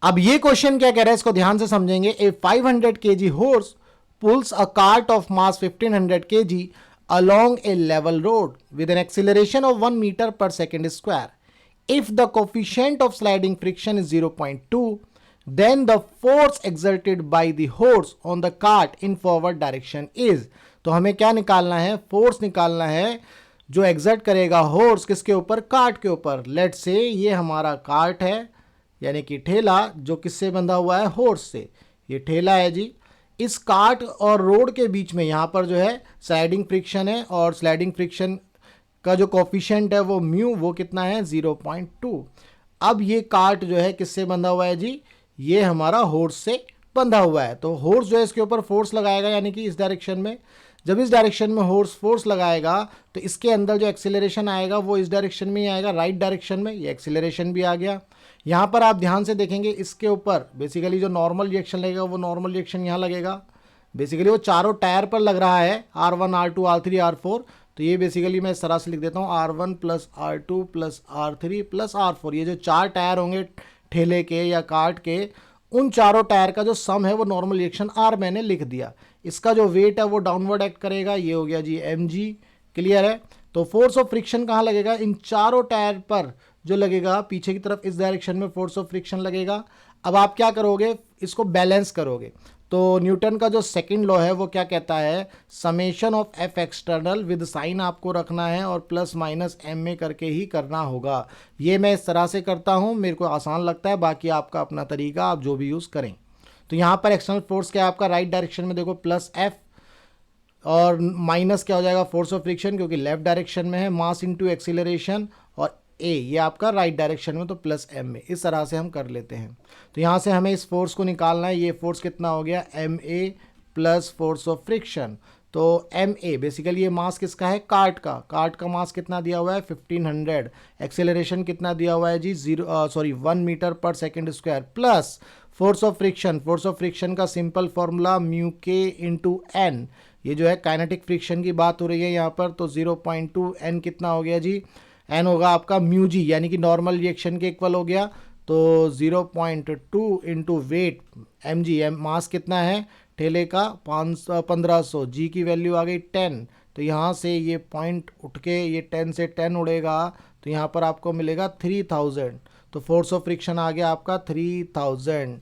अब ये क्वेश्चन क्या कह रहा है, इसको ध्यान से समझेंगे। ए 500 kg horse pulls a cart of mass 1500 kg along a level road with an acceleration of 1 meter per second square. If the coefficient of sliding friction is 0.2, then the force exerted by the horse on the cart in forward direction is। तो हमें क्या निकालना है, force निकालना है जो exert करेगा horse किसके ऊपर, कार्ट के ऊपर। लेट से ये हमारा कार्ट है यानी कि ठेला, जो किससे बंधा हुआ है, हॉर्स से। ये ठेला है जी। इस कार्ट और रोड के बीच में यहाँ पर जो है स्लाइडिंग फ्रिक्शन है, और स्लाइडिंग फ्रिक्शन का जो कोफिशिएंट है वो म्यू, वो कितना है 0.2। अब ये कार्ट जो है किससे बंधा हुआ है जी, ये हमारा हॉर्स से बंधा हुआ है। तो हॉर्स जो है इसके ऊपर फोर्स लगाएगा, यानी कि इस डायरेक्शन में। जब इस डायरेक्शन में हॉर्स फोर्स लगाएगा तो इसके अंदर जो एक्सेलरेशन आएगा वो इस डायरेक्शन में ही आएगा, राइट डायरेक्शन में। ये एक्सेलरेशन भी आ गया। यहाँ पर आप ध्यान से देखेंगे, इसके ऊपर बेसिकली जो नॉर्मल रिएक्शन लगेगा वो नॉर्मल रिएक्शन यहाँ लगेगा। बेसिकली वो चारों टायर पर लग रहा है, R1 R2 R3 R4। तो ये बेसिकली मैं इस तरह से लिख देता हूँ, R1 plus R2 plus R3 plus R4। ये जो चार टायर होंगे ठेले के या कार्ट के, उन चारों टायर का जो सम है वो नॉर्मल रिएक्शन R मैंने लिख दिया। इसका जो वेट है वो डाउनवर्ड एक्ट करेगा, ये हो गया जी mg। क्लियर है। तो फोर्स ऑफ फ्रिक्शन कहाँ लगेगा, इन चारों टायर पर जो लगेगा पीछे की तरफ, इस डायरेक्शन में फोर्स ऑफ फ्रिक्शन लगेगा। अब आप क्या करोगे, इसको बैलेंस करोगे। तो न्यूटन का जो सेकंड लॉ है वो क्या कहता है, summation of F external with sign आपको रखना है और प्लस माइनस एम में करके ही करना होगा। ये मैं इस तरह से करता हूँ, मेरे को आसान लगता है, बाकी आपका अपना तरीका, आप जो भी यूज़ करें। तो यहाँ पर एक्सटर्नल फोर्स क्या है आपका, राइट डायरेक्शन में देखो प्लस एफ, और माइनस क्या हो जाएगा, फोर्स ऑफ फ्रिक्शन, क्योंकि लेफ्ट डायरेक्शन में है, मास इनटू एक्सीलरेशन, और ए ये आपका राइट डायरेक्शन में, तो प्लस एम में। इस तरह से हम कर लेते हैं। तो यहाँ से हमें इस फोर्स को निकालना है। ये फोर्स कितना हो गया, M A plus force of friction. तो एम ए बेसिकली ये मास किसका है, कार्ट का। कार्ट का मास कितना दिया हुआ है 1500। एक्सेलरेशन कितना दिया हुआ है जी 1 मीटर पर second square, plus force of friction. Force of friction का सिंपल फॉर्मूला म्यू के इंटू एन। ये जो है काइनेटिक फ्रिक्शन की बात हो रही है यहाँ पर। तो 0.2 एन कितना हो गया जी, एन होगा आपका म्यू जी, यानी कि नॉर्मल रिएक्शन के इक्वल हो गया। तो 0.2 into weight m g, m mass कितना है ठेले का 1500, जी की वैल्यू आ गई 10। तो यहाँ से ये पॉइंट उठ के ये 10 से 10 उड़ेगा, तो यहाँ पर आपको मिलेगा 3000। तो फोर्स ऑफ फ्रिक्शन आ गया आपका 3000।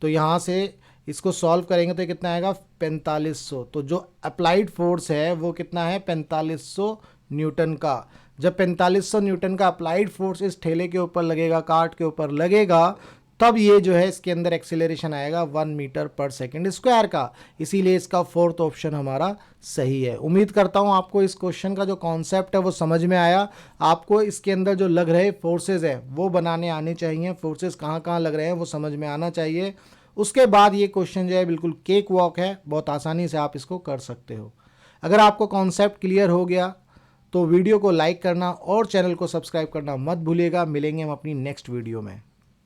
तो यहाँ से इसको सॉल्व करेंगे तो कितना आएगा 4500। तो जो अप्लाइड फोर्स है वो कितना है 4500 न्यूटन का। जब 4500 न्यूटन का अप्लाइड फोर्स इस ठेले के ऊपर लगेगा, कार्ट के ऊपर लगेगा, तब ये जो है इसके अंदर एक्सीलरेशन आएगा 1 मीटर पर सेकेंड स्क्वायर का। इसीलिए इसका फोर्थ ऑप्शन हमारा सही है। उम्मीद करता हूँ आपको इस क्वेश्चन का जो कॉन्सेप्ट है वो समझ में आया। आपको इसके अंदर जो लग रहे फोर्सेज है वो बनाने आने चाहिए, फोर्सेज कहाँ कहाँ लग रहे हैं वो समझ में आना चाहिए। उसके बाद ये क्वेश्चन जो है बिल्कुल केक वॉक है, बहुत आसानी से आप इसको कर सकते हो। अगर आपको कॉन्सेप्ट क्लियर हो गया तो वीडियो को लाइक करना और चैनल को सब्सक्राइब करना मत भूलिएगा। मिलेंगे हम अपनी नेक्स्ट वीडियो में।